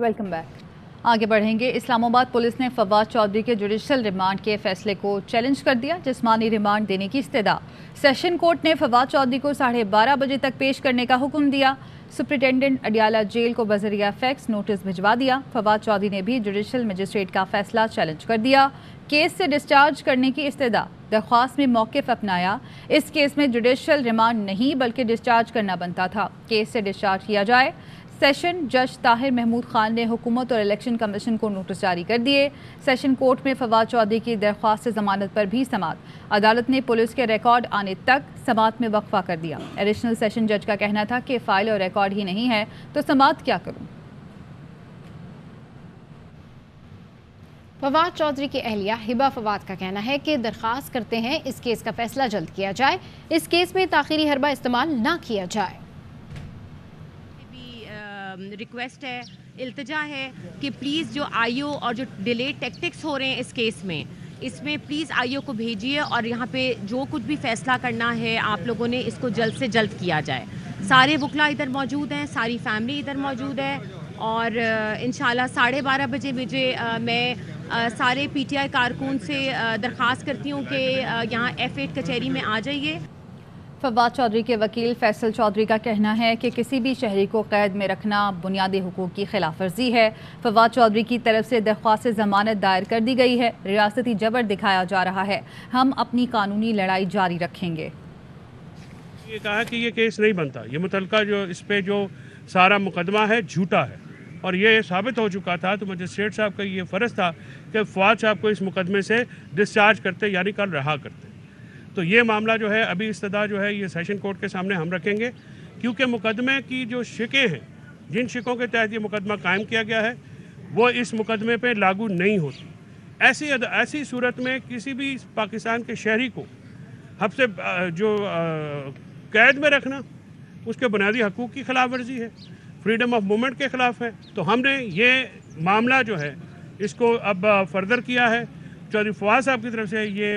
Welcome back. आगे बढ़ेंगे। Islamabad police ने फवाद चौधरी के जुडिशल रिमांड के फैसले को चैलेंज कर दिया। जिस्मानी रिमांड देने की इस्तदा। सेशन कोर्ट ने फवाद चौधरी को 12:30 बजे तक पेश करने का हुक्म दिया। सुप्रिंटेंडेंट अडियाला जेल को बजरिया फैक्स नोटिस भिजवा दिया। फवाद चौधरी ने भी जुडिशल मजिस्ट्रेट का फैसला चैलेंज कर दिया। केस से डिस्चार्ज करने की इस्तदा। दरख्वास्त में मौक़िफ़ अपनाया। इस केस में जुडिशल रिमांड नहीं बल्कि डिस्चार्ज करना बनता था। केस से डिस्चार्ज किया जाए। सेशन जज ताहिर महमूद खान ने हुकूमत और इलेक्शन कमीशन को नोटिस जारी कर दिए। सेशन कोर्ट में फवाद चौधरी की दरख्वास्त से जमानत पर भी समात। अदालत ने पुलिस के रिकॉर्ड आने तक समात में वक्फा कर दिया। एडिशनल सेशन जज का कहना था कि फाइल और रिकॉर्ड ही नहीं है तो समात क्या करूं। फवाद चौधरी की अहलिया हिबा फवाद का कहना है कि दरख्वास्त करते हैं इस केस का फैसला जल्द किया जाए। इस केस में ताखीरी हरबा इस्तेमाल ना किया जाए। रिक्वेस्ट है, इल्तिजा है कि प्लीज़ जो आईओ और जो डिले टैक्टिक्स हो रहे हैं इस केस में, इसमें प्लीज़ आईओ को भेजिए और यहाँ पे जो कुछ भी फैसला करना है आप लोगों ने इसको जल्द से जल्द किया जाए। सारे वकला इधर मौजूद हैं, सारी फैमिली इधर मौजूद है और इंशाल्लाह 12:30 बजे मुझे मैं सारे पीटीआई कारकुन से दरख्वास्त करती हूँ कि यहाँ F8 कचहरी में आ जाइए। फवाद चौधरी के वकील फैसल चौधरी का कहना है कि किसी भी शहरी को कैद में रखना बुनियादी हुकूक की खिलाफ वर्जी है। फवाद चौधरी की तरफ से दरख्वास्त जमानत दायर कर दी गई है। रियासती जबर दिखाया जा रहा है। हम अपनी कानूनी लड़ाई जारी रखेंगे। ये कहा कि ये केस नहीं बनता, ये मुतलका जो इस पे जो सारा मुकदमा है झूठा है और ये साबित हो चुका था। तो मजिस्ट्रेट साहब का ये फ़र्ज़ था कि फवाद साहब को इस मुकदमे से डिस्चार्ज करते यानी कल रहा करते। तो ये मामला जो है अभी इस्तदा जो है ये सेशन कोर्ट के सामने हम रखेंगे क्योंकि मुकदमे की जो शिकें हैं, जिन शिकों के तहत ये मुकदमा कायम किया गया है वो इस मुकदमे पे लागू नहीं होती। ऐसी सूरत में किसी भी पाकिस्तान के शहरी को हमसे जो कैद में रखना उसके बुनियादी हकूक़ की खिलाफ वर्जी है, फ्रीडम ऑफ मूवमेंट के ख़िलाफ़ है। तो हमने ये मामला जो है इसको अब फर्दर किया है। चौधरी फवाद साहब की तरफ से ये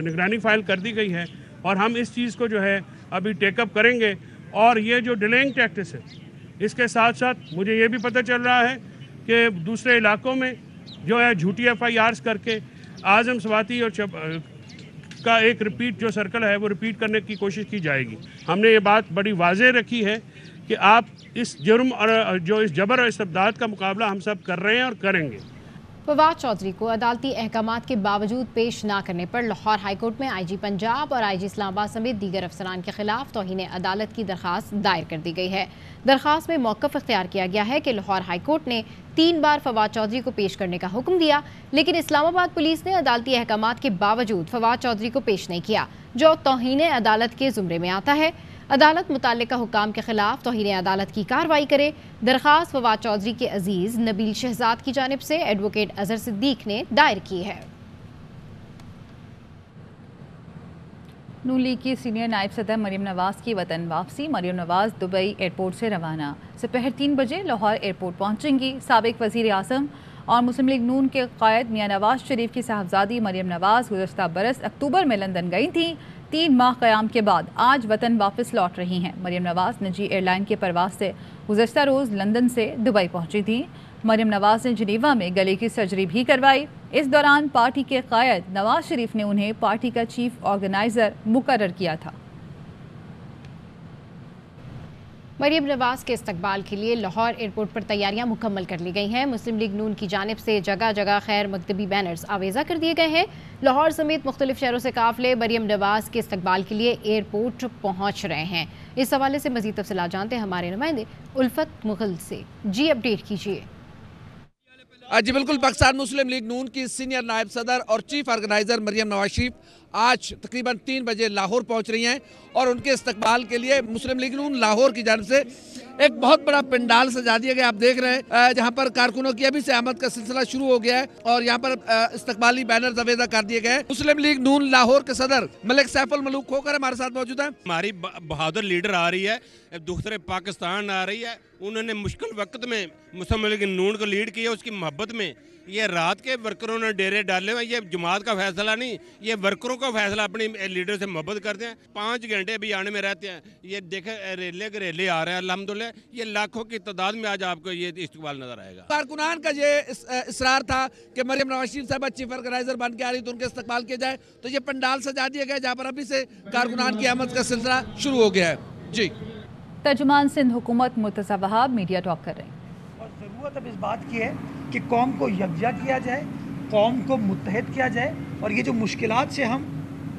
निगरानी फाइल कर दी गई है और हम इस चीज़ को जो है अभी टेकअप करेंगे। और ये जो डिलेइंग टैक्टिस है इसके साथ साथ मुझे ये भी पता चल रहा है कि दूसरे इलाकों में जो है झूठी FIRs करके आज़म स्वाति और का एक रिपीट जो सर्कल है वो रिपीट करने की कोशिश की जाएगी। हमने ये बात बड़ी वाज़ेह रखी है कि आप इस जुर्म और जो इस जबर और इस्तबदाद का मुकाबला हम सब कर रहे हैं और करेंगे। फवाद चौधरी को अदालती अहकामात के बावजूद पेश ना करने पर लाहौर हाईकोर्ट में IG पंजाब और IG इस्लामाबाद समेत दीगर अफसरान के खिलाफ तौहीन अदालत की दरख्वास्त दायर कर दी गई है। दरख्वास्त में मौक़िफ़ इख्तियार किया गया है कि लाहौर हाईकोर्ट ने 3 बार फवाद चौधरी को पेश करने का हुक्म दिया, लेकिन इस्लामाबाद पुलिस ने अदालती अहकामात के बावजूद फवाद चौधरी को पेश नहीं किया, जो तौहीन अदालत के ज़ुमरे में आता है। अदालत मुताल्लिका हुकाम के खिलाफ तौहीन अदालत की कार्रवाई करे। दरख्वास्त फवाद चौधरी के अजीज नबील शहजाद की जानिब से एडवोकेट अजहर सिद्दीक ने दायर की है। नून लीग की सीनियर नायब सदर मरियम नवाज की वतन वापसी। मरियम नवाज दुबई एयरपोर्ट से रवाना। दोपहर 3 बजे लाहौर एयरपोर्ट पहुंचेंगी। साबिक वज़ीर आज़म और मुस्लिम लीग नून के कायद मियां नवाज शरीफ की साहबजादी मरियम नवाज गुज़श्ता बरस अक्टूबर में लंदन गई थी। 3 माह क़याम के बाद आज वतन वापस लौट रही हैं। मरियम नवाज निजी एयरलाइन के परवाज से गुज़श्ता रोज़ लंदन से दुबई पहुंची थी। मरियम नवाज ने जिनेवा में गले की सर्जरी भी करवाई। इस दौरान पार्टी के कायद नवाज शरीफ ने उन्हें पार्टी का चीफ ऑर्गेनाइज़र मुकर्रर किया था। मरियम नवाज के इस्तकबाल के लिए लाहौर एयरपोर्ट पर तैयारियां मुकम्मल कर ली गई हैं। मुस्लिम लीग नून की जानिब से जगह जगह खैर मकतबी बैनर्स आवेज़ा कर दिए गए हैं। लाहौर समेत मुख्तलिफ शहरों से काफ़िले मरियम नवाज के इस्तकबाल के लिए एयरपोर्ट पहुँच रहे हैं। इस हवाले से मज़ीद तफसीलात जानते हैं हमारे नुमाइंदे उल्फत मुगल से। जी अपडेट कीजिए। जी बिल्कुल, पाकिस्तान मुस्लिम लीग नून की सीनियर नायब सदर और चीफ ऑर्गेनाइज़र मरियम नवाज शरीफ आज तकरीबन 3 बजे लाहौर पहुंच रही हैं और उनके इस्तकबाल के लिए मुस्लिम लीग नून लाहौर की जानिब से एक बहुत बड़ा पंडाल सजा दिया गया। आप देख रहे हैं जहां पर कारकुनों की अभी से आमद का सिलसिला शुरू हो गया है और यहां पर इस्तकबाली बैनर आवेज़ा कर दिए गए हैं। मुस्लिम लीग नून लाहौर के सदर मलिक सैफुल मलूक खोकर हमारे साथ मौजूद है। हमारी बहादुर लीडर आ रही है, दूसरे पाकिस्तान आ रही है। उन्होंने मुश्किल वक्त में मुस्लिम लीग नून को लीड किया, उसकी मोहब्बत में ये रात के वर्करों ने डेरे डाले हुए, ये जमात का फैसला नहीं, ये वर्करों का फैसला। अपनी लीडर से मोहब्बत करते हैं, 5 घंटे भी आने में रहते हैं। ये देखे रेले के रेले आ रहे हैं अल्हम्दुलिल्लाह, ये लाखों की तादाद में आज आपको ये इस्तकबाल नजर आएगा। कारकुनान का ये इसरार था कि मरियम नवाज शरीफ साहब चीफ ऑर्गेनाइजर बन के आ रही तो उनके इस्तकबाल किया जाए, तो ये पंडाल सजा दिया गया जहाँ पर अभी से कारकुनान की आमद का सिलसिला शुरू हो गया है। जी, तर्जुमान सिंध हुकूमत मुर्तज़ा वहाब मीडिया टॉक कर रहे हैं। और ज़रूरत अब इस बात की है कि कौम को यकजा किया जाए, कौम को मुत्तहद किया जाए, और ये जो मुश्किलात से हम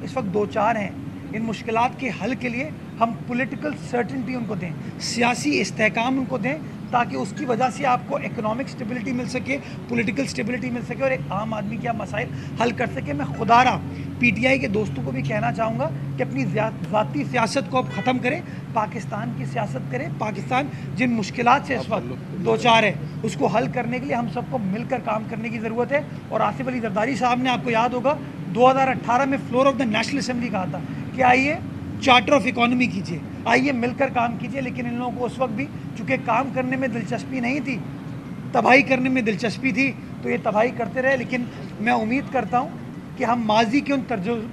इस वक्त दो चार हैं, इन मुश्किलात के हल के लिए हम पॉलिटिकल सर्टेनिटी उनको दें, सियासी इस्तेहकाम उनको दें, ताकि उसकी वजह से आपको इकोनॉमिक स्टेबिलिटी मिल सके, पॉलिटिकल स्टेबिलिटी मिल सके और एक आम आदमी के आप मसाइल हल कर सके। मैं खुदारा पीटीआई के दोस्तों को भी कहना चाहूँगा कि अपनी ज़ाती सियासत को अब ख़त्म करें, पाकिस्तान की सियासत करें। पाकिस्तान जिन मुश्किलात से इस वक्त दो चार है, उसको हल करने के लिए हम सबको मिलकर काम करने की ज़रूरत है। और आसिफ अली जरदारी साहब ने, आपको याद होगा, 2018 में floor of the national assembly कहा था कि आइए चार्टर ऑफ इकोनॉमी कीजिए, आइए मिलकर काम कीजिए। लेकिन इन लोगों को उस वक्त भी चूँकि काम करने में दिलचस्पी नहीं थी, तबाही करने में दिलचस्पी थी, तो ये तबाही करते रहे। लेकिन मैं उम्मीद करता हूँ कि हम माजी के उन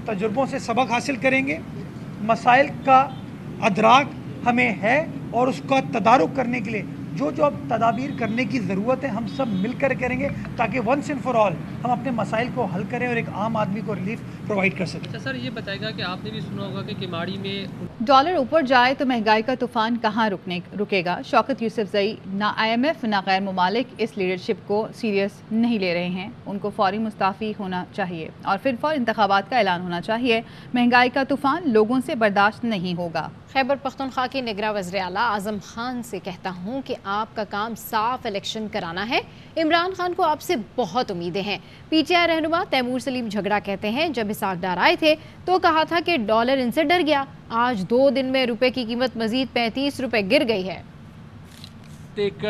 तजुर्बों से सबक हासिल करेंगे। मसाइल का अदराक हमें है और उसका तदारुक करने के लिए जो जो अब तदाबीर करने की ज़रूरत है, हम सब मिलकर करेंगे, ताकि वंस एंड फॉर ऑल हम अपने मसाइल को हल करें और एक आम आदमी को रिलीफ प्रोवाइड कर सकें। अच्छा सर, ये बताएगा कि आपने भी सुना होगा कि किमाड़ी में डॉलर ऊपर जाए तो महंगाई का तूफान कहाँ रुकेगा। शौकत यूसुफजई ना IMF ना गैर मुमालिक इस लीडरशिप को सीरियस नहीं ले रहे हैं। उनको फौरी मुस्ताफ़ी होना चाहिए और फिर फौर इंतखाबात का ऐलान होना चाहिए। महंगाई का तूफान लोगों से बर्दाश्त नहीं होगा। खैबर पख्तूनख्वा के निगरां वज़ीर आला आज़म खान से कहता हूँ कि आपका काम साफ इलेक्शन कराना है। इमरान खान को आपसे बहुत उम्मीदें हैं। PTI रहनुमा तैमूर सलीम झगड़ा कहते हैं, जब इसाक डार आए थे तो कहा था कि डॉलर इनसे डर गया। आज 2 दिन में रुपए की कीमत मजीद 35 रुपए गिर गई है। एक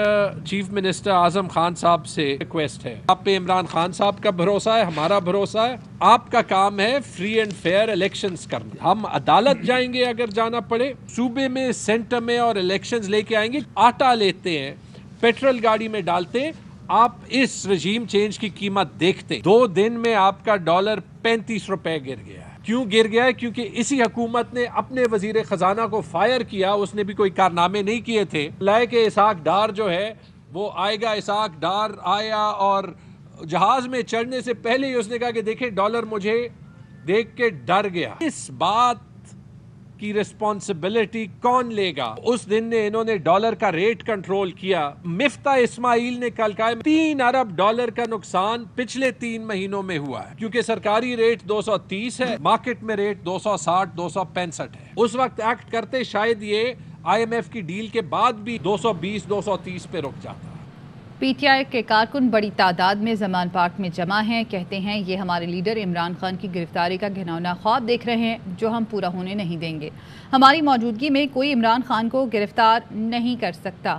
चीफ मिनिस्टर आजम खान साहब से रिक्वेस्ट है, आप पे इमरान खान साहब का भरोसा है, हमारा भरोसा है। आपका काम है फ्री एंड फेयर इलेक्शंस करना। हम अदालत जाएंगे अगर जाना पड़े, सूबे में सेंटर में और इलेक्शंस लेके आएंगे। आटा लेते हैं, पेट्रोल गाड़ी में डालते हैं। आप इस रजीम चेंज की कीमत देखते, 2 दिन में आपका डॉलर 35 रुपए गिर गया है। क्यों गिर गया है? क्योंकि इसी हुकूमत ने अपने वजीर खजाना को फायर किया। उसने भी कोई कारनामे नहीं किए थे। लाए के इसाक डार जो है वो आएगा। इसाक डार आया और जहाज में चढ़ने से पहले ही उसने कहा कि देखें डॉलर मुझे देख के डर गया। इस बात की रिस्पॉन्सिबिलिटी कौन लेगा? उस दिन ने इन्होंने डॉलर का रेट कंट्रोल किया। मिफ्ता इस्माइल ने कल कहा 3 अरब डॉलर का नुकसान पिछले 3 महीनों में हुआ है, क्योंकि सरकारी रेट 230 है, मार्केट में रेट 260 265 है। उस वक्त एक्ट करते शायद ये IMF की डील के बाद भी 220 230 पे रुक जाता। PTI के कारकुन बड़ी तादाद में जमान पार्क में जमा हैं। कहते हैं ये हमारे लीडर इमरान खान की गिरफ्तारी का घिनौना ख्वाब देख रहे हैं जो हम पूरा होने नहीं देंगे। हमारी मौजूदगी में कोई इमरान खान को गिरफ्तार नहीं कर सकता।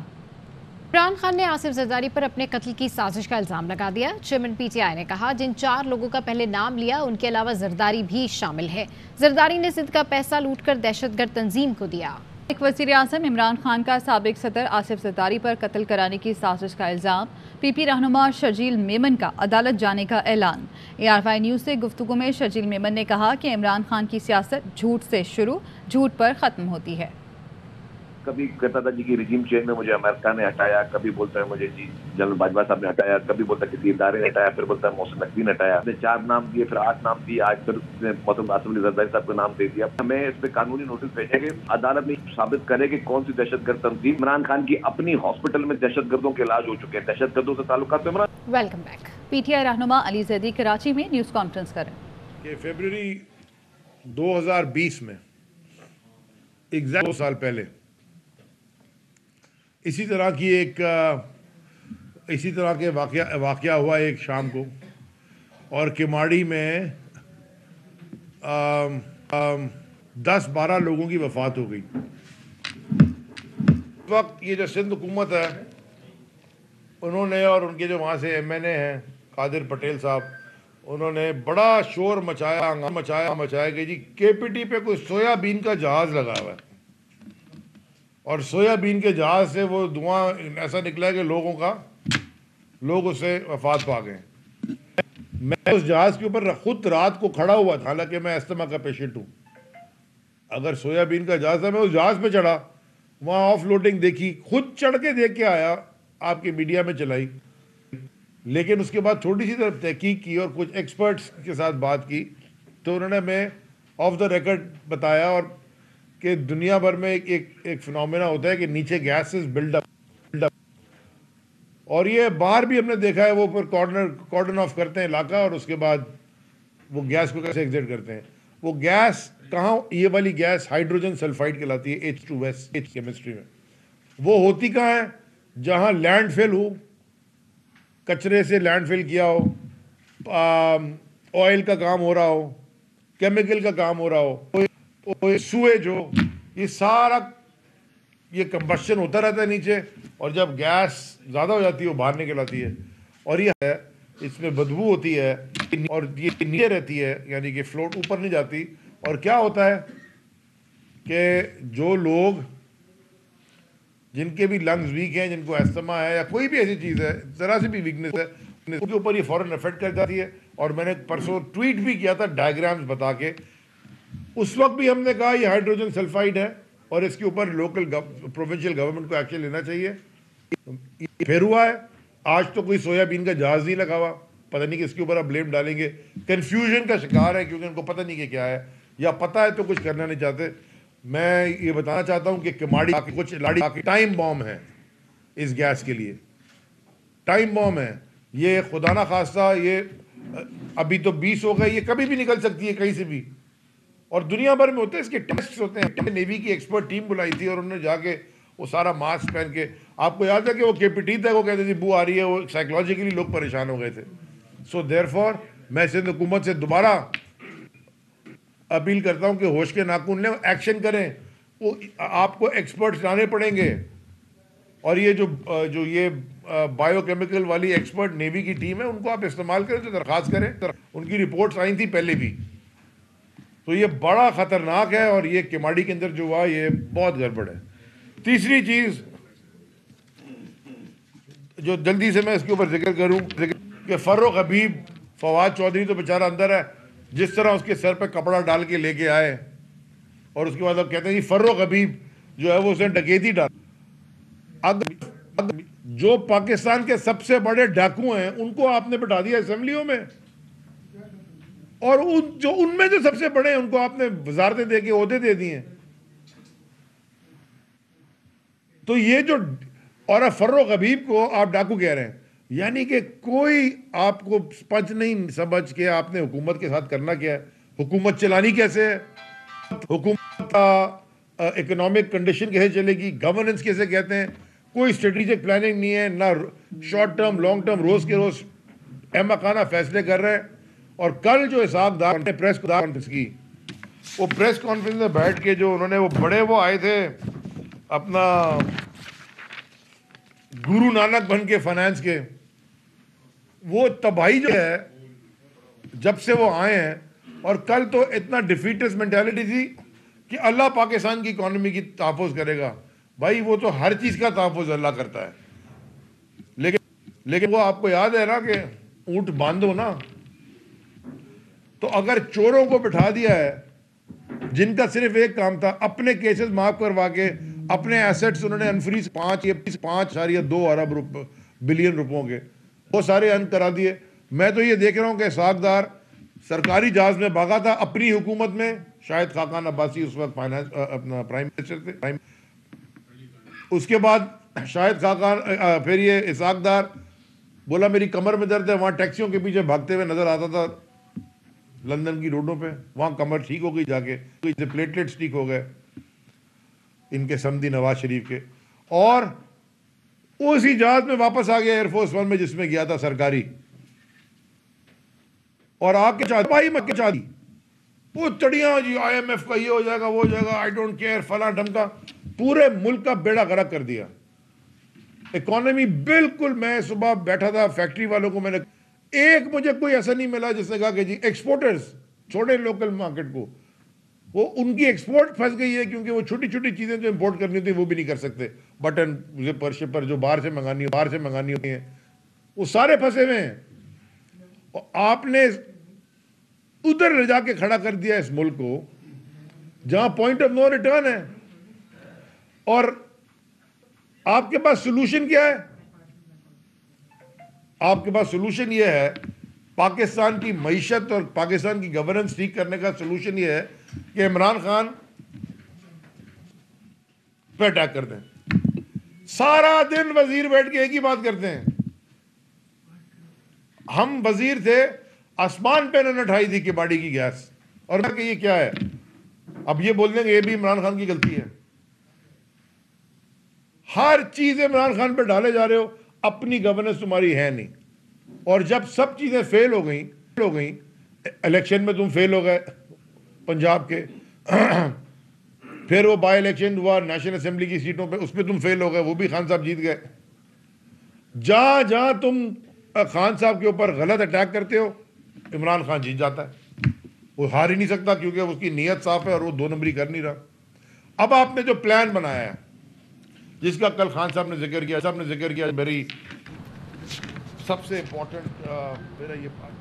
इमरान खान ने आसिफ जरदारी पर अपने कत्ल की साजिश का इल्ज़ाम लगा दिया। चेयरमैन PTI ने कहा, जिन 4 लोगों का पहले नाम लिया उनके अलावा जरदारी भी शामिल है। जरदारी ने सिंध का पैसा लूटकर दहशतगर्द तंजीम को दिया। एक वज़ीर आज़म इमरान खान का साबिक सदर आसिफ जरदारी पर कत्ल कराने की साजिश का इल्ज़ाम। PP रहनुमा शर्जील मेमन का अदालत जाने का ऐलान। ARY न्यूज़ से गुफ्तगू में शर्जील मेमन ने कहा कि इमरान खान की सियासत झूठ से शुरू, झूठ पर ख़त्म होती है। कभी कहता था जी की रिजीम चेंज में मुझे अमेरिका ने हटाया, कभी बोलता है मुझे जी जनरल बाजवा साहब ने हटाया, कभी बोलता है किसी इदारे ने हटाया, फिर बोलता है मोहसिन नकवी ने हटाया। 4 नाम दिए, फिर 8 नाम दिए, आज फिर उसने आसिफ अली जरदारी साहब को नाम दे दिया। हमें इस पे कानूनी नोटिस भेजेंगे, अदालत में साबित करे कि कौन सी दहशतगर्द तंजीम। इमरान खान की अपनी हॉस्पिटल में दहशतगर्दों के इलाज हो चुके हैं, दहशतगर्दों से ताल्लुकात। Welcome back. PTI रहनुमा अली जैदी कराची में न्यूज़ कॉन्फ्रेंस करें। फरवरी 2020 में एग्जैक्ट 2 साल पहले इसी तरह के वाक़या हुआ एक शाम को, और किमाड़ी में 10-12 लोगों की वफ़ात हो गई। इस वक्त ये जो सिंध हुकूमत है उन्होंने, और उनके जो वहाँ से MNA हैं कादिर पटेल साहब, उन्होंने बड़ा शोर मचाया कि जी KPT पे कोई सोयाबीन का जहाज़ लगा हुआ है, और सोयाबीन के जहाज़ से वो धुआं ऐसा निकला है कि लोग उससे वफात पा गए। मैं उस जहाज के ऊपर खुद रात को खड़ा हुआ था, हालांकि मैं अस्थमा का पेशेंट हूँ। अगर सोयाबीन का जहाज था, मैं उस जहाज पे चढ़ा, वहाँ ऑफ लोडिंग देखी, खुद चढ़ के देख के आया, आपके मीडिया में चलाई। लेकिन उसके बाद थोड़ी सी तरफ तहकीक की और कुछ एक्सपर्ट्स के साथ बात की, तो उन्होंने मैं ऑफ द रिकॉर्ड बताया और कि दुनिया भर में एक फिनोमेना होता है कि नीचे गैसेस बिल्डअप, और ये बाहर भी हमने देखा है, वो फिर कॉर्डन ऑफ करते हैं इलाका और उसके बाद वो गैस को कैसे एग्जिट करते हैं। वो गैस कहाँ, ये वाली गैस हाइड्रोजन सल्फाइड कहलाती है, H2S केमिस्ट्री में। वो होती कहाँ है? जहाँ लैंडफिल हो, कचरे से लैंडफिल किया हो, ऑयल का काम हो रहा हो, केमिकल का काम हो रहा हो, सूएज हो, ये सारा ये कंबशन होता रहता है नीचे, और जब गैस ज़्यादा हो जाती है वो बाहर निकल आती है, और ये है इसमें बदबू होती है और ये नीचे रहती है, यानी कि फ्लोट ऊपर नहीं जाती। और क्या होता है कि जो लोग जिनके भी लंग्स वीक हैं, जिनको अस्थमा है या कोई भी ऐसी चीज़ है, ज़रा सी भी वीकनेस है, उनके ऊपर ये फ़ौरन इफेक्ट कर जाती है। और मैंने परसों ट्वीट भी किया था डायग्राम्स बता के, उस वक्त भी हमने कहा ये हाइड्रोजन सल्फाइड है और इसके ऊपर लोकल प्रोविंशियल गवर्नमेंट को एक्शन लेना चाहिए। फिर हुआ है, आज तो कोई सोयाबीन का जहाज नहीं लगा हुआ, पता नहीं किसके ऊपर आप ब्लेम डालेंगे। कन्फ्यूजन का शिकार है क्योंकि उनको पता नहीं कि क्या है, या पता है तो कुछ करना नहीं चाहते। मैं ये बताना चाहता हूं कि किमाड़ी कुछ लाड़ी टाइम बॉम्ब है इस गैस के लिए, टाइम बॉम्ब है ये, खुदा ना खास्ता ये अभी तो 20 हो गए, ये कभी भी निकल सकती है कहीं से भी, और दुनिया भर में होते हैं इसके टेस्ट होते हैं। नेवी की एक्सपर्ट टीम बुलाई थी और उन्होंने जाके वो सारा मास्क पहन के, आपको याद है कि वो केपीटी था, वो कहते थे बू आ रही है, वो साइकोलॉजिकली लोग परेशान हो गए थे। सो देयरफॉर मैं सिंध हुकूमत से दोबारा अपील करता हूं कि होश के नाखून लें, एक्शन करें। वो आपको एक्सपर्ट्स लाने पड़ेंगे, और ये जो ये बायोकेमिकल वाली एक्सपर्ट नेवी की टीम है, उनको आप इस्तेमाल करें तो दरख्वास्त करें। उनकी रिपोर्ट्स आई थी पहले भी, तो ये बड़ा ख़तरनाक है, और ये किमाड़ी के अंदर जो हुआ ये बहुत गड़बड़ है। तीसरी चीज़ जो जल्दी से मैं इसके ऊपर जिक्र करूं कि फर्रुख हबीब, फवाद चौधरी तो बेचारा अंदर है, जिस तरह उसके सर पे कपड़ा डाल के लेके आए, और उसके बाद अब कहते हैं कि फर्रुख हबीब जो है वो उसने डकैती डाल। अगर जो पाकिस्तान के सबसे बड़े डाकू हैं उनको आपने बिठा दिया असेंबलियों में, और उनमें जो सबसे बड़े हैं उनको आपने वजारतें दे के ओहदे दे दिए। तो ये जो, और फर्रुख हबीब को आप डाकू कह रहे हैं, यानी कि कोई आपको पंच नहीं समझ के आपने हुकूमत के साथ करना क्या है, हुकूमत चलानी कैसे है, हुकूमत का इकोनॉमिक कंडीशन कैसे चलेगी, गवर्नेंस कैसे कहते हैं, कोई स्ट्रेटेजिक प्लानिंग नहीं है, ना शॉर्ट टर्म लॉन्ग टर्म, रोज के रोज अहमकाना फैसले कर रहे हैं। और कल जो इसाक डार ने प्रेस कॉन्फ्रेंस की, वो प्रेस कॉन्फ्रेंस में बैठ के जो उन्होंने वो आए थे अपना गुरु नानक बन के फाइनेंस के, वो तबाही जो है जब से वो आए हैं, और कल तो इतना डिफीटिस्ट मेंटालिटी थी कि अल्लाह पाकिस्तान की इकोनॉमी की तहफ़्फ़ुज़ करेगा। भाई वो तो हर चीज़ का तहफ़्फ़ुज़ अल्लाह करता है, लेकिन वो आपको याद है ना कि ऊँट बांधो ना, तो अगर चोरों को बिठा दिया है जिनका सिर्फ एक काम था अपने केसेस माफ करवा के अपने एसेट्स उन्होंने अनफ्रीज 5.2 अरब बिलियन रुपयों के वो सारे अन करा दिए। मैं तो ये देख रहा हूँ कि सागदार सरकारी जहाज में भागा था अपनी हुकूमत में, शायद खाकान अब्बासी उस वक्त फाइनेंस अपना प्राइम मिनिस्टर थे, उसके बाद शायद खाकान, फिर ये इसाकदार बोला मेरी कमर में दर्द है, वहाँ टैक्सियों के पीछे भागते हुए नजर आता था लंदन की रोडों पे, वहाँ कमर ठीक हो गई जाके, तो प्लेटलेट्स ठीक हो गए इनके समधी नवाज शरीफ के, और उसी जहाज में वापस आ गया एयरफोर्स 1 में जिसमें गया था सरकारी, और आके चाहती वो चढ़िया जी IMF का ये हो जाएगा वो हो जाएगा, आई डोंट केयर, फला ढमका, पूरे मुल्क का बेड़ा गर्क कर दिया। इकोनॉमी बिल्कुल, मैं सुबह बैठा था फैक्ट्री वालों को, मैंने एक मुझे कोई ऐसा नहीं मिला जिसने कहा कि जी एक्सपोर्टर्स छोड़े लोकल मार्केट को, वो उनकी एक्सपोर्ट फंस गई है क्योंकि वो छोटी छोटी चीजें जो इंपोर्ट करनी होती है वो भी नहीं कर सकते, बटन जिपर शिपर जो बाहर से मंगानी होती है वो सारे फंसे हुए हैं। और आपने उधर ले जाके खड़ा कर दिया इस मुल्क को जहां पॉइंट ऑफ नो रिटर्न है। और आपके पास सोल्यूशन क्या है? आपके पास सोल्यूशन यह है, पाकिस्तान की मईशत और पाकिस्तान की गवर्नेंस ठीक करने का सोल्यूशन यह है कि इमरान खान पे अटैक कर दें। सारा दिन वजीर बैठ के एक ही बात करते हैं, हम वजीर थे, आसमान पे न उठाई थी किबाड़ी की गैस, और कि ये क्या है? अब ये बोल देंगे ये भी इमरान खान की गलती है। हर चीज इमरान खान पे डाले जा रहे हो, अपनी गवर्नेंस तुम्हारी है नहीं। और जब सब चीजें फेल हो गई, इलेक्शन में तुम फेल हो गए पंजाब के, फिर वो बाई इलेक्शन हुआ नेशनल असेंबली की सीटों पे, उसमें तुम फेल हो गए, वो भी खान साहब जीत गए। जहां जहां तुम खान साहब के ऊपर गलत अटैक करते हो, इमरान खान जीत जाता है। वो हार ही नहीं सकता क्योंकि उसकी नीयत साफ है और वो 2 नंबरी कर नहीं रहा। अब आपने जो प्लान बनाया है, जिसका कल खान साहब ने जिक्र किया, मेरी सबसे इंपॉर्टेंट मेरा ये बात।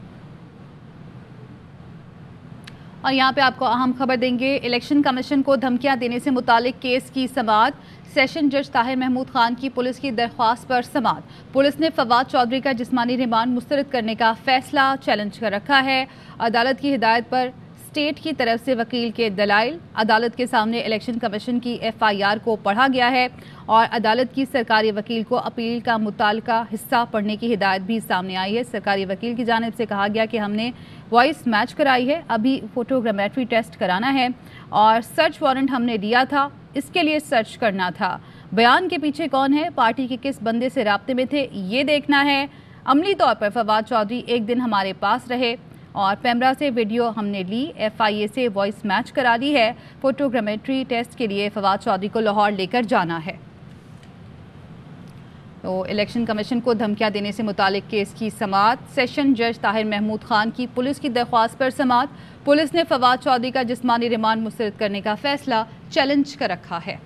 और यहाँ पे आपको अहम खबर देंगे, इलेक्शन कमीशन को धमकियां देने से मुतालिक केस की समाअत। सेशन जज ताहिर महमूद खान की पुलिस की दरख्वास्त पर समाअत। पुलिस ने फवाद चौधरी का जिस्मानी रिमांड मुस्तरद करने का फैसला चैलेंज कर रखा है। अदालत की हिदायत पर स्टेट की तरफ से वकील के दलाइल अदालत के सामने इलेक्शन कमीशन की FIR को पढ़ा गया है और अदालत की सरकारी वकील को अपील का मुताल्लिका हिस्सा पढ़ने की हिदायत भी सामने आई है। सरकारी वकील की जानिब से कहा गया कि हमने वॉइस मैच कराई है, अभी फोटोग्रामेट्री टेस्ट कराना है और सर्च वारंट हमने लिया था, इसके लिए सर्च करना था। बयान के पीछे कौन है, पार्टी के किस बंदे से राब्ते में थे, ये देखना है। अमली तौर पर फवाद चौधरी एक दिन हमारे पास रहे और पैमरा से वीडियो हमने ली, FIA से वॉइस मैच करा ली है। फोटोग्रामेट्री टेस्ट के लिए फवाद चौधरी को लाहौर लेकर जाना है। तो इलेक्शन कमीशन को धमकियां देने से मुतालिक केस की समाअत। सेशन जज ताहिर महमूद खान की पुलिस की दरख्वास्त पर समाअत। पुलिस ने फवाद चौधरी का जिस्मानी रिमांड मुस्तरद करने का फैसला चैलेंज कर रखा है।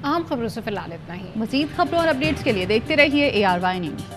अहम खबरों से फिलहाल इतना ही। मज़ीद खबरों और अपडेट्स के लिए देखते रहिए ARY न्यूज़।